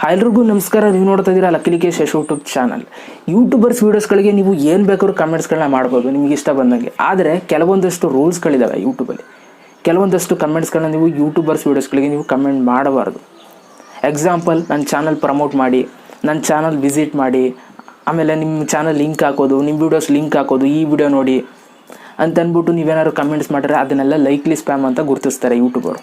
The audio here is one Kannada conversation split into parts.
ಎಲ್ರಿಗೂ ನಮಸ್ಕಾರ. ನೀವು ನೋಡ್ತಾ ಇದ್ದೀರಾ ಲಕ್ಕೇಶ್ ಯೂಟ್ಯೂಬ್ ಚಾನಲ್. ಯೂಟ್ಯೂಬರ್ಸ್ ವೀಡಿಯೋಸ್ಗಳಿಗೆ ನೀವು ಏನು ಬೇಕಾದ್ರೂ ಕಮೆಂಟ್ಸ್ಗಳನ್ನ ಮಾಡ್ಬೋದು ನಿಮಗೆ ಇಷ್ಟ ಬಂದಂಗೆ. ಆದರೆ ಕೆಲವೊಂದಷ್ಟು ರೂಲ್ಸ್ಗಳಿದ್ದಾವೆ ಯೂಟ್ಯೂಬಲ್ಲಿ. ಕೆಲವೊಂದಷ್ಟು ಕಮೆಂಟ್ಸ್ಗಳನ್ನ ನೀವು ಯೂಟ್ಯೂಬರ್ಸ್ ವೀಡಿಯೋಸ್ಗಳಿಗೆ ನೀವು ಕಮೆಂಟ್ ಮಾಡಬಾರ್ದು. ಎಕ್ಸಾಂಪಲ್, ನನ್ನ ಚಾನಲ್ ಪ್ರಮೋಟ್ ಮಾಡಿ, ನನ್ನ ಚಾನಲ್ ವಿಸಿಟ್ ಮಾಡಿ, ಆಮೇಲೆ ನಿಮ್ಮ ಚಾನಲ್ ಲಿಂಕ್ ಹಾಕೋದು, ನಿಮ್ಮ ವೀಡಿಯೋಸ್ ಲಿಂಕ್ ಹಾಕೋದು, ಈ ವಿಡಿಯೋ ನೋಡಿ ಅಂತ ಅಂದ್ಬಿಟ್ಟು ನೀವೇನಾದ್ರು ಕಮೆಂಟ್ಸ್ ಮಾಡಿದ್ರೆ ಅದನ್ನೆಲ್ಲ ಲೈಕ್ಲಿ ಸ್ಪ್ಯಾಮ್ ಅಂತ ಗುರುತಿಸ್ತಾರೆ ಯೂಟ್ಯೂಬರು.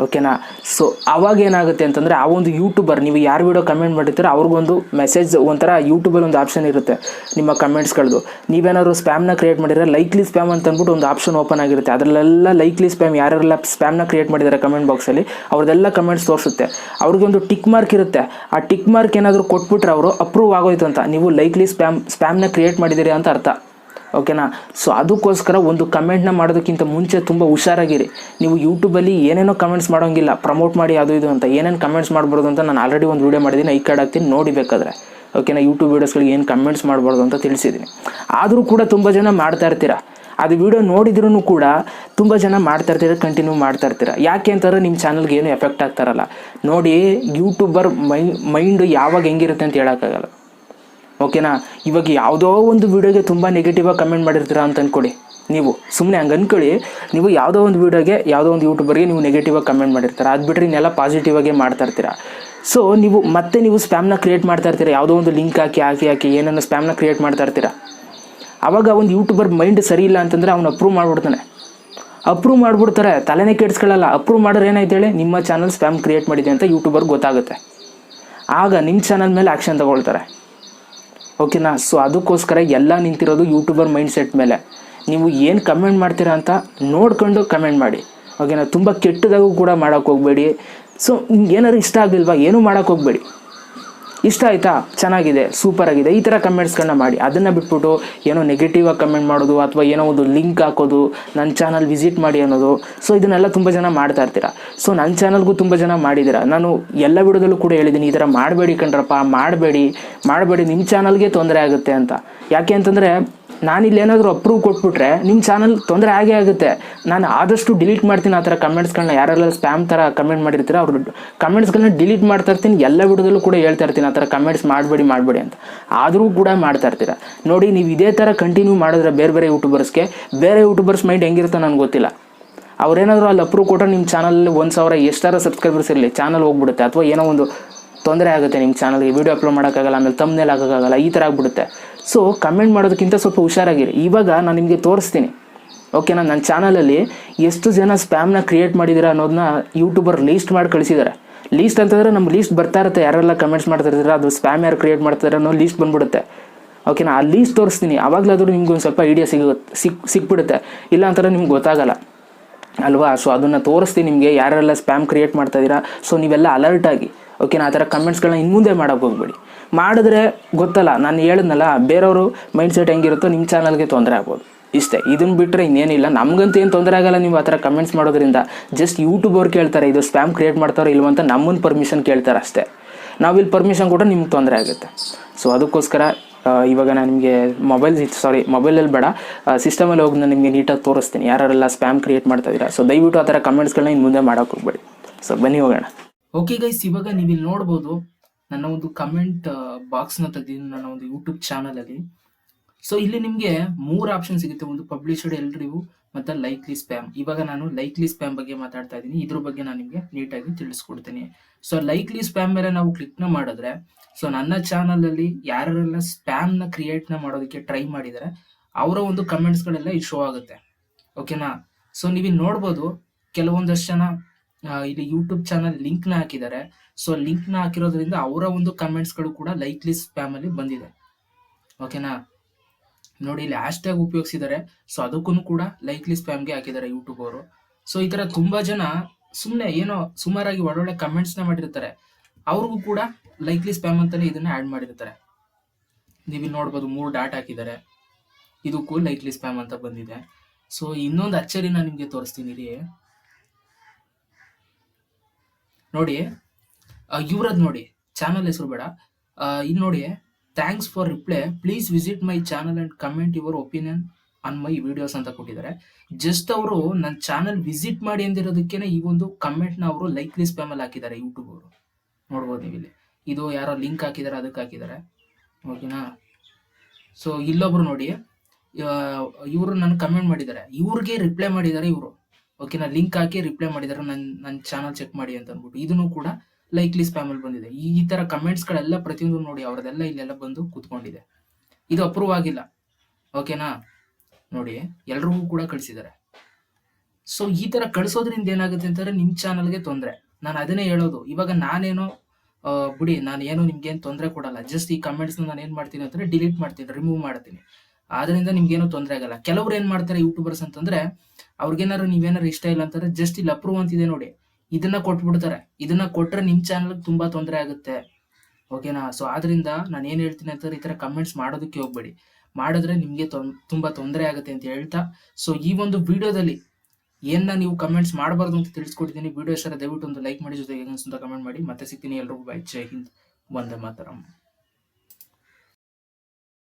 ಓಕೆನಾ? ಸೊ ಅವಾಗ ಏನಾಗುತ್ತೆ ಅಂತಂದರೆ, ಆ ಒಂದು ಯೂಟ್ಯೂಬರ್ ನೀವು ಯಾರು ವೀಡಿಯೋ ಕಮೆಂಟ್ ಮಾಡಿರ್ತೀರೋ ಅವ್ರಿಗೊಂದು ಮೆಸೇಜ್, ಒಂಥರ ಯೂಟ್ಯೂಬಲ್ಲಿ ಒಂದು ಆಪ್ಷನ್ ಇರುತ್ತೆ ನಿಮ್ಮ ಕಮೆಂಟ್ಸ್ಗಳದ್ದು. ನೀವೇನಾದ್ರು ಸ್ಪ್ಯಾಮ್ನ ಕ್ರಿಯೇಟ್ ಮಾಡಿದರೆ ಲೈಕ್ಲಿ ಸ್ಪ್ಯಾಮ್ ಅಂತ ಅಂದ್ಬಿಟ್ಟು ಒಂದು ಆಪ್ಷನ್ ಓಪನ್ ಆಗಿರುತ್ತೆ. ಅದರಲ್ಲೆಲ್ಲ ಲೈಕ್ಲಿ ಸ್ಪ್ಯಾಮ್ ಯಾರೆಲ್ಲ ಸ್ಪ್ಯಾಮ್ನ ಕ್ರಿಯೇಟ್ ಮಾಡಿದ್ದಾರೆ ಕಮೆಂಟ್ ಬಾಕ್ಸಲ್ಲಿ ಅವ್ರದ್ದೆಲ್ಲ ಕಮೆಂಟ್ಸ್ ತೋರಿಸುತ್ತೆ. ಅವ್ರಿಗೊಂದು ಟಿಕ್ ಮಾರ್ಕ್ ಇರುತ್ತೆ. ಆ ಟಿಕ್ ಮಾರ್ಕ್ ಏನಾದರೂ ಕೊಟ್ಬಿಟ್ರೆ ಅವರು ಅಪ್ರೂವ್ ಆಗೋಯ್ತು ಅಂತ, ನೀವು ಲೈಕ್ಲಿ ಸ್ಪ್ಯಾಮ್ನ ಕ್ರಿಯೇಟ್ ಮಾಡಿದ್ದೀರಿ ಅಂತ ಅರ್ಥ. ಓಕೆನಾ? ಸೊ ಅದಕ್ಕೋಸ್ಕರ ಒಂದು ಕಮೆಂಟ್ನ ಮಾಡೋದಕ್ಕಿಂತ ಮುಂಚೆ ತುಂಬ ಹುಷಾರಾಗಿರಿ. ನೀವು ಯೂಟ್ಯೂಬಲ್ಲಿ ಏನೇನೋ ಕಮೆಂಟ್ಸ್ ಮಾಡೋಂಗಿಲ್ಲ, ಪ್ರಮೋಟ್ ಮಾಡಿ ಅದು ಇದು ಅಂತ ಏನೇನು ಕಮೆಂಟ್ಸ್ ಮಾಡ್ಬಾರ್ದು ಅಂತ ನಾನು ಆಲ್ರೆಡಿ ಒಂದು ವೀಡಿಯೋ ಮಾಡಿದ್ದೀನಿ, ಈ ಕಾರ್ಡ್ ಹಾಕ್ತೀನಿ ನೋಡಿ ಬೇಕಾದರೆ. ಓಕೆನಾ? ಯೂಟ್ಯೂಬ್ ವೀಡಿಯೋಸ್ಗಳಿಗೆ ಏನು ಕಮೆಂಟ್ಸ್ ಮಾಡಬಾರ್ದು ಅಂತ ತಿಳಿಸಿದ್ದೀನಿ. ಆದರೂ ಕೂಡ ತುಂಬ ಜನ ಮಾಡ್ತಾ ಇರ್ತೀರಾ. ಅದು ವೀಡಿಯೋ ನೋಡಿದ್ರೂ ಕೂಡ ತುಂಬ ಜನ ಮಾಡ್ತಾ ಇರ್ತೀರ, ಕಂಟಿನ್ಯೂ ಮಾಡ್ತಾ ಇರ್ತೀರ. ಯಾಕೆ ಅಂತಂದರೆ ನಿಮ್ಮ ಚಾನಲ್ಗೆ ಏನು ಎಫೆಕ್ಟ್ ಆಗ್ತಾರಲ್ಲ. ನೋಡಿ, ಯೂಟ್ಯೂಬರ್ ಮೈಂಡ್ ಯಾವಾಗ ಹೆಂಗಿರುತ್ತೆ ಅಂತ ಹೇಳೋಕ್ಕಾಗಲ್ಲ. ಓಕೆನಾ? ಇವಾಗ ಯಾವುದೋ ಒಂದು ವೀಡಿಯೋಗೆ ತುಂಬ ನೆಗೆಟಿವಾಗಿ ಕಮೆಂಟ್ ಮಾಡಿರ್ತೀರ ಅಂತ ಅಂದ್ಕೊಳ್ಳಿ. ನೀವು ಸುಮ್ಮನೆ ಹಂಗೆ ಅಂದ್ಕೊಳ್ಳಿ, ನೀವು ಯಾವುದೋ ಒಂದು ವೀಡಿಯೋಗೆ ಯಾವುದೋ ಒಂದು ಯೂಟ್ಯೂಬರ್ಗೆ ನೀವು ನೆಗೆಟಿವಾಗಿ ಕಮೆಂಟ್ ಮಾಡಿರ್ತೀರ, ಅದು ಬಿಟ್ಟರೆ ಇನ್ನೆಲ್ಲ ಪಾಸಿಟಿವಾಗೇ ಮಾಡ್ತಾ ಇರ್ತೀರ. ಸೊ ನೀವು ಸ್ಪ್ಯಾಮ್ನ ಕ್ರಿಯೇಟ್ ಮಾಡ್ತಾ ಇರ್ತೀರ, ಯಾವುದೋ ಒಂದು ಲಿಂಕ್ ಹಾಕಿ ಏನನ್ನು ಸ್ಪ್ಯಾಮ್ನ ಕ್ರಿಯೇಟ್ ಮಾಡ್ತಾ ಇರ್ತೀರ. ಆವಾಗ ಒಂದು ಯೂಟ್ಯೂಬರ್ ಮೈಂಡ್ ಸರಿ ಇಲ್ಲ ಅಂತಂದರೆ ಅವ್ನು ಅಪ್ರೂವ್ ಮಾಡಿಬಿಡ್ತಾರೆ. ತಲೆನೇ ಕೆಡಿಸ್ಕೊಳ್ಳಲ್ಲ. ಅಪ್ರೂವ್ ಮಾಡೋರು ಏನಾಯ್ತು ಹೇಳಿ, ನಿಮ್ಮ ಚಾನಲ್ ಸ್ಪ್ಯಾಮ್ ಕ್ರಿಯೇಟ್ ಮಾಡಿದೆ ಅಂತ ಯೂಟ್ಯೂಬರ್ಗೆ ಗೊತ್ತಾಗುತ್ತೆ. ಆಗ ನಿಮ್ಮ ಚಾನಲ್ ಮೇಲೆ ಆ್ಯಕ್ಷನ್ ತಗೊಳ್ತಾರೆ. ಓಕೆನಾ? ಸೊ ಅದಕ್ಕೋಸ್ಕರ ಎಲ್ಲ ನಿಂತಿರೋದು ಯೂಟ್ಯೂಬರ್ ಮೈಂಡ್ ಸೆಟ್ ಮೇಲೆ. ನೀವು ಏನು ಕಮೆಂಟ್ ಮಾಡ್ತೀರಾ ಅಂತ ನೋಡ್ಕೊಂಡು ಕಮೆಂಟ್ ಮಾಡಿ. ಓಕೆನಾ? ತುಂಬ ಕೆಟ್ಟದಾಗೂ ಕೂಡ ಮಾಡೋಕ್ಕೆ ಹೋಗಬೇಡಿ. ಸೊ ಏನಾದ್ರು ಇಷ್ಟ ಆಗಲಿಲ್ವಾ, ಏನೂ ಮಾಡೋಕ್ಕೆ ಹೋಗಬೇಡಿ. ಇಷ್ಟ ಆಯಿತಾ, ಚೆನ್ನಾಗಿದೆ, ಸೂಪರಾಗಿದೆ, ಈ ಥರ ಕಮೆಂಟ್ಸ್ಗಳನ್ನ ಮಾಡಿ. ಅದನ್ನು ಬಿಟ್ಬಿಟ್ಟು ಏನೋ ನೆಗೆಟಿವಾಗಿ ಕಮೆಂಟ್ ಮಾಡೋದು ಅಥವಾ ಏನೋ ಒಂದು ಲಿಂಕ್ ಹಾಕೋದು, ನನ್ನ ಚಾನಲ್ ವಿಸಿಟ್ ಮಾಡಿ ಅನ್ನೋದು. ಸೊ ಇದನ್ನೆಲ್ಲ ತುಂಬ ಜನ ಮಾಡ್ತಾ ಇರ್ತೀರ. ಸೊ ನನ್ನ ಚಾನಲ್ಗೂ ತುಂಬ ಜನ ಮಾಡಿದ್ದೀರ. ನಾನು ಎಲ್ಲ ವಿಡಿಯೋದಲ್ಲೂ ಕೂಡ ಹೇಳಿದ್ದೀನಿ, ಈ ಥರ ಮಾಡಬೇಡಿ ಕಣ್ರಪ್ಪ, ಮಾಡಬೇಡಿ, ನಿಮ್ಮ ಚಾನಲ್ಗೆ ತೊಂದರೆ ಆಗುತ್ತೆ ಅಂತ. ಯಾಕೆ ಅಂತಂದರೆ, ನಾನಿಲ್ಲಿ ಏನಾದರೂ ಅಪ್ರೂವ್ ಕೊಟ್ಬಿಟ್ರೆ ನಿಮ್ಮ ಚಾನಲ್ ತೊಂದರೆ ಆಗೇ ಆಗುತ್ತೆ. ನಾನು ಆದಷ್ಟು ಡಿಲೀಟ್ ಮಾಡ್ತೀನಿ ಆ ಥರ ಕಮೆಂಟ್ಸ್ಗಳನ್ನ. ಯಾರೆಲ್ಲ ಸ್ಪ್ಯಾಮ್ ಥರ ಕಮೆಂಟ್ ಮಾಡಿರ್ತೀರ ಅವ್ರ ಕಮೆಂಟ್ಸ್ಗಳನ್ನ ಡಿಲೀಟ್ ಮಾಡ್ತಾ ಇರ್ತೀನಿ. ಎಲ್ಲ ವಿಡಿಯೋದಲ್ಲೂ ಕೂಡ ಹೇಳ್ತಾ ಇರ್ತೀನಿ, ಆ ಥರ ಕಮೆಂಟ್ಸ್ ಮಾಡಬೇಡಿ ಅಂತ. ಆದರೂ ಕೂಡ ಮಾಡ್ತಾ ಇರ್ತೀರ. ನೋಡಿ, ನೀವು ಇದೇ ಥರ ಕಂಟಿನ್ಯೂ ಮಾಡಿದ್ರೆ ಬೇರೆ ಯೂಟ್ಯೂಬರ್ಸ್ ಮೈಂಡ್ ಹೆಂಗಿರುತ್ತೆ ನನಗೆ ಗೊತ್ತಿಲ್ಲ. ಅವ್ರೇನಾದರೂ ಅಲ್ಲಿ ಅಪ್ರೂವ್ ಕೊಟ್ಟರೆ ನಿಮ್ಮ ಚಾನಲಲ್ಲಿ 1,000 ಎಷ್ಟಾರ ಸಬ್ಸ್ಕ್ರೈಬರ್ಸ್ ಇರಲಿ, ಚಾನಲ್ ಹೋಗ್ಬಿಡುತ್ತೆ. ಅಥವಾ ಏನೋ ಒಂದು ತೊಂದರೆ ಆಗುತ್ತೆ ನಿಮ್ಮ ಚಾನಲ್ಗೆ, ವೀಡಿಯೋ ಅಪ್ಲೋಡ್ ಮಾಡೋಕ್ಕಾಗಲ್ಲ, ಆಮೇಲೆ ತಮ್ನೇಲ್ ಹಾಕೋಕ್ಕಾಗಲ್ಲ, ಈ ಥರ ಆಗ್ಬಿಡುತ್ತೆ. ಸೊ ಕಮೆಂಟ್ ಮಾಡೋದಕ್ಕಿಂತ ಸ್ವಲ್ಪ ಹುಷಾರಾಗಿರಿ. ಇವಾಗ ನಾನು ನಿಮಗೆ ತೋರಿಸ್ತೀನಿ. ಓಕೆನಾ? ನನ್ನ ಚಾನಲಲ್ಲಿ ಎಷ್ಟು ಜನ ಸ್ಪ್ಯಾಮ್ನ ಕ್ರಿಯೇಟ್ ಮಾಡಿದ್ದೀರಾ ಅನ್ನೋದನ್ನ ಯೂಟ್ಯೂಬರ್ ಲೀಸ್ಟ್ ಮಾಡಿ ಕಳಿಸಿದ್ದಾರೆ. ಲೀಸ್ಟ್ ಅಂತಂದರೆ ನಮ್ಮ ಲೀಸ್ಟ್ ಬರ್ತಾ ಇರುತ್ತೆ, ಯಾರೆಲ್ಲ ಕಮೆಂಟ್ಸ್ ಮಾಡ್ತಾ ಇರ್ತೀರ, ಅದು ಸ್ಪ್ಯಾಮ್ ಯಾರು ಕ್ರಿಯೇಟ್ ಮಾಡ್ತಾರೆ ಅನ್ನೋ ಲೀಸ್ಟ್ ಬಂದ್ಬಿಡುತ್ತೆ. ಓಕೆನಾ? ಆ ಲೀಸ್ಟ್ ತೋರಿಸ್ತೀನಿ. ಆವಾಗಲಾದರೂ ನಿಮ್ಗೆ ಒಂದು ಸ್ವಲ್ಪ ಐಡಿಯಾ ಸಿಕ್ಬಿಡುತ್ತೆ. ಇಲ್ಲ ಅಂತಂದರೆ ನಿಮ್ಗೆ ಗೊತ್ತಾಗಲ್ಲ ಅಲ್ವಾ? ಸೊ ಅದನ್ನು ತೋರಿಸ್ತೀನಿ ನಿಮಗೆ, ಯಾರೆಲ್ಲ ಸ್ಪ್ಯಾಮ್ ಕ್ರಿಯೇಟ್ ಮಾಡ್ತಾ ಇದ್ದೀರಾ. ಸೊ ನೀವೆಲ್ಲ ಅಲರ್ಟ್ ಆಗಿ. ಓಕೆನಾ? ಆ ಥರ ಕಮೆಂಟ್ಸ್ಗಳನ್ನ ಇನ್ನು ಮುಂದೆ ಮಾಡೋಕ್ಕೆ ಹೋಗ್ಬೇಡಿ. ಮಾಡಿದ್ರೆ ಗೊತ್ತಲ್ಲ, ನಾನು ಹೇಳಿದ್ನಲ್ಲ, ಬೇರೆಯವರು ಮೈಂಡ್ಸೆಟ್ ಹೆಂಗಿರುತ್ತೋ ನಿಮ್ಮ ಚಾನಲ್ಗೆ ತೊಂದರೆ ಆಗ್ಬೋದು. ಇಷ್ಟೇ. ಇದನ್ನು ಬಿಟ್ಟರೆ ಇನ್ನೇನಿಲ್ಲ. ನಮಗಂತೂ ಏನು ತೊಂದರೆ ಆಗಲ್ಲ ನೀವು ಆ ಥರ ಕಮೆಂಟ್ಸ್ ಮಾಡೋದ್ರಿಂದ. ಜಸ್ಟ್ ಯೂಟ್ಯೂಬ್ ಅವ್ರು ಕೇಳ್ತಾರೆ, ಇದು ಸ್ಪ್ಯಾಮ್ ಕ್ರಿಯೇಟ್ ಮಾಡ್ತಾರೋ ಇಲ್ವ ಅಂತ ನಮ್ಮನ್ನು ಪರ್ಮಿಷನ್ ಕೇಳ್ತಾರೆ ಅಷ್ಟೇ. ನಾವಿಲ್ಲಿ ಪರ್ಮಿಷನ್ ಕೂಡ ನಿಮ್ಗೆ ತೊಂದರೆ ಆಗುತ್ತೆ. ಸೊ ಅದಕ್ಕೋಸ್ಕರ ಇವಾಗ ನಾನು ನಿಮಗೆ ಮೊಬೈಲಲ್ಲಿ ಬೇಡ, ಸಿಸ್ಟಮಲ್ಲಿ ಹೋಗಿ ನಾನು ನಿಮಗೆ ನೀಟಾಗಿ ತೋರಿಸ್ತೀನಿ ಯಾರೆಲ್ಲ ಸ್ಪ್ಯಾಮ್ ಕ್ರಿಯೇಟ್ ಮಾಡ್ತಾ ಇದ್ದೀರಾ. ಸೊ ದಯವಿಟ್ಟು ಆ ಥರ ಕಮೆಂಟ್ಸ್ಗಳನ್ನ ಇನ್ನು ಮುಂದೆ ಮಾಡೋಕ್ಕೆ ಹೋಗ್ಬೇಡಿ. ಸೊ ಬನ್ನಿ ಹೋಗೋಣ. ಓಕೆ ಗೈಸ್, ಇವಾಗ ನೀವು ಇಲ್ಲಿ ನೋಡ್ಬೋದು ನನ್ನ ಒಂದು ಕಮೆಂಟ್ ಬಾಕ್ಸ್ನ ತೆಗೆದಿದ್ದೀನಿ ನನ್ನ ಒಂದು ಯೂಟ್ಯೂಬ್ ಚಾನಲಲ್ಲಿ. ಸೊ ಇಲ್ಲಿ ನಿಮಗೆ 3 ಆಪ್ಷನ್ ಸಿಗುತ್ತೆ. ಒಂದು ಪಬ್ಲಿಷ್ಡ್, ಎಲ್ರಿವ್ಯೂ ಮತ್ತು ಲೈಕ್ಲಿ ಸ್ಪ್ಯಾಮ್. ಇವಾಗ ನಾನು ಲೈಕ್ಲಿ ಸ್ಪ್ಯಾಮ್ ಬಗ್ಗೆ ಮಾತಾಡ್ತಾ ಇದ್ದೀನಿ. ಇದ್ರ ಬಗ್ಗೆ ನಾನು ನಿಮಗೆ ನೀಟಾಗಿ ತಿಳಿಸ್ಕೊಡ್ತೀನಿ. ಸೊ ಲೈಕ್ಲಿ ಸ್ಪ್ಯಾಮ್ ಮೇಲೆ ನಾವು ಕ್ಲಿಕ್ನ ಮಾಡಿದ್ರೆ, ಸೊ ನನ್ನ ಚಾನಲಲ್ಲಿ ಯಾರೆಲ್ಲ ಸ್ಪ್ಯಾಮ್ನ ಕ್ರಿಯೇಟ್ನ ಮಾಡೋದಕ್ಕೆ ಟ್ರೈ ಮಾಡಿದರೆ ಅವರ ಒಂದು ಕಮೆಂಟ್ಸ್ಗಳೆಲ್ಲ ಇಲ್ಲಿ ಶೋ ಆಗುತ್ತೆ. ಓಕೆನಾ? ಸೊ ನೀವಿಲ್ಲಿ ನೋಡ್ಬೋದು ಕೆಲವೊಂದಷ್ಟು ಜನ ಇಲ್ಲಿ ಯೂಟ್ಯೂಬ್ ಚಾನಲ್ ಲಿಂಕ್ನ ಹಾಕಿದ್ದಾರೆ. ಸೊ ಲಿಂಕ್ನ ಹಾಕಿರೋದ್ರಿಂದ ಅವರ ಒಂದು ಕಮೆಂಟ್ಸ್ಗಳು ಕೂಡ ಲೈಕ್ಲಿ ಸ್ಪ್ಯಾಮಲ್ಲಿ ಬಂದಿದೆ. ಓಕೆನಾ? ನೋಡಿ, ಇಲ್ಲಿ ಹ್ಯಾಶ್ಟ್ಯಾಗ್ ಉಪಯೋಗಿಸಿದ್ದಾರೆ. ಸೊ ಅದಕ್ಕೂ ಕೂಡ ಲೈಕ್ಲಿ ಸ್ಪ್ಯಾಮ್ಗೆ ಹಾಕಿದ್ದಾರೆ ಯೂಟ್ಯೂಬ್ ಅವರು. ಸೊ ಈ ಥರ ತುಂಬ ಜನ ಸುಮ್ಮನೆ ಏನೋ ಸುಮಾರಾಗಿ ಒಳ್ಳೊಳ್ಳೆ ಕಮೆಂಟ್ಸ್ನ ಮಾಡಿರ್ತಾರೆ, ಅವ್ರಿಗೂ ಕೂಡ ಲೈಕ್ಲಿ ಸ್ಪ್ಯಾಮ್ ಅಂತಲೇ ಇದನ್ನು ಆ್ಯಡ್ ಮಾಡಿರ್ತಾರೆ. ನೀವು ನೋಡ್ಬೋದು 3 ಡಾಟ್ ಹಾಕಿದ್ದಾರೆ, ಇದಕ್ಕೂ ಲೈಕ್ಲಿ ಸ್ಪ್ಯಾಮ್ ಅಂತ ಬಂದಿದೆ. ಸೊ ಇನ್ನೊಂದು ಅಚ್ಚರಿ ನಾನು ನಿಮಗೆ ತೋರಿಸ್ತೀನಿ ರೀ. ನೋಡಿ, ಇವ್ರದ್ದು ನೋಡಿ, ಚಾನಲ್ ಹೆಸರು ಬೇಡ, ಇಲ್ಲಿ ನೋಡಿ, thanks for reply, please visit my channel and comment your opinion on my videos ಅಂತ ಕೊಟ್ಟಿದ್ದಾರೆ. ಜಸ್ಟ್ ಅವರು ನನ್ನ ಚಾನಲ್ ವಿಸಿಟ್ ಮಾಡಿ ಅಂದಿರೋದಕ್ಕೇನೆ ಈ ಒಂದು ಕಮೆಂಟ್ನ ಅವರು ಲೈಕ್ಲಿ ಸ್ಪ್ಯಾಮಲ್ಲಿ ಹಾಕಿದ್ದಾರೆ ಯೂಟ್ಯೂಬ್ ಅವರು. ನೋಡ್ಬೋದು ನೀವು ಇಲ್ಲಿ. ಇದು ಯಾರೋ ಲಿಂಕ್ ಹಾಕಿದ್ದಾರೆ, ಅದಕ್ಕೆ ಹಾಕಿದ್ದಾರೆ. ಓಕೆನಾ. ಸೊ ಇಲ್ಲೊಬ್ರು ನೋಡಿ, ಇವರು ನನಗೆ ಕಮೆಂಟ್ ಮಾಡಿದ್ದಾರೆ, ಇವ್ರಿಗೆ ರಿಪ್ಲೈ ಮಾಡಿದ್ದಾರೆ ಇವರು. ಓಕೆನಾ, ಲಿಂಕ್ ಹಾಕಿ ರಿಪ್ಲೈ ಮಾಡಿದ್ದಾರೆ, ನನ್ನ ಚಾನಲ್ ಚೆಕ್ ಮಾಡಿ ಅಂತ ಅಂದ್ಬಿಟ್ಟು. ಇದನ್ನು ಕೂಡ ಲೈಕ್ಲಿ ಸ್ಪ್ಯಾಮಲ್ಲಿ ಬಂದಿದೆ. ಈ ತರ ಕಮೆಂಟ್ಸ್ಗಳೆಲ್ಲ ಪ್ರತಿಯೊಂದು ನೋಡಿ ಅವ್ರದೆಲ್ಲ ಇಲ್ಲೆಲ್ಲ ಬಂದು ಕೂತ್ಕೊಂಡಿದೆ. ಇದು ಅಪ್ರೂವ್ ಆಗಿಲ್ಲ. ಓಕೆನಾ, ನೋಡಿ ಎಲ್ರಿಗೂ ಕೂಡ ಕಳಿಸಿದ್ದಾರೆ. ಸೊ ಈ ತರ ಕಳಿಸೋದ್ರಿಂದ ಏನಾಗುತ್ತೆ ಅಂತಂದ್ರೆ ನಿಮ್ ಚಾನಲ್ಗೆ ತೊಂದರೆ. ನಾನು ಅದನ್ನೇ ಹೇಳೋದು. ಇವಾಗ ನಾನೇನೋ ಬಿಡಿ, ನಾನು ಏನು ನಿಮ್ಗೇನು ತೊಂದರೆ ಕೊಡಲ್ಲ. ಜಸ್ಟ್ ಈ ಕಮೆಂಟ್ಸ್ನ ನಾನು ಏನ್ ಮಾಡ್ತೀನಿ ಅಂತಂದ್ರೆ ಡಿಲೀಟ್ ಮಾಡ್ತೀನಿ, ರಿಮೂವ್ ಮಾಡ್ತೀನಿ. ಆದ್ರಿಂದ ನಿಮ್ಗೇನೋ ತೊಂದರೆ ಆಗಲ್ಲ. ಕೆಲವ್ರು ಏನ್ ಮಾಡ್ತಾರೆ ಯೂಟ್ಯೂಬರ್ಸ್ ಅಂತಂದ್ರೆ, ಅವ್ರಿಗೇನಾದ್ರು ನೀವೇನಾದ್ರು ಇಷ್ಟ ಇಲ್ಲ ಅಂತಂದ್ರೆ ಜಸ್ಟ್ ಇಲ್ಲಿ ಅಪ್ರೂವ್ ಅಂತಿದೆ ನೋಡಿ, ಇದನ್ನ ಕೊಟ್ಬಿಡ್ತಾರೆ. ಇದನ್ನ ಕೊಟ್ರೆ ನಿಮ್ ಚಾನಲ್ಗೆ ತುಂಬಾ ತೊಂದರೆ ಆಗುತ್ತೆ. ಓಕೆನಾ. ಸೊ ಆದ್ರಿಂದ ನಾನು ಏನ್ ಹೇಳ್ತೀನಿ ಅಂತಂದ್ರೆ, ಈ ತರ ಕಮೆಂಟ್ಸ್ ಮಾಡೋದಕ್ಕೆ ಹೋಗ್ಬೇಡಿ. ಮಾಡಿದ್ರೆ ನಿಮ್ಗೆ ತುಂಬಾ ತೊಂದರೆ ಆಗುತ್ತೆ ಅಂತ ಹೇಳ್ತಾ, ಸೊ ಈ ಒಂದು ವಿಡಿಯೋದಲ್ಲಿ ಏನ್ನ ನೀವು ಕಮೆಂಟ್ಸ್ ಮಾಡಬಾರ್ದು ಅಂತ ತಿಳಿಸ್ಕೊಟ್ಟಿದ್ದೀನಿ. ವಿಡಿಯೋ ಇಷ್ಟ ದಯವಿಟ್ಟು ಒಂದು ಲೈಕ್ ಮಾಡಿ, ಜೊತೆಗೆ ಅಂತ ಕಮೆಂಟ್ ಮಾಡಿ. ಮತ್ತೆ ಸಿಗ್ತೀನಿ. ಎಲ್ರಿಗೂ ಬೈ. ಜೈ ಹಿಂದ್, ವಂದೇ ಮಾತರಂ.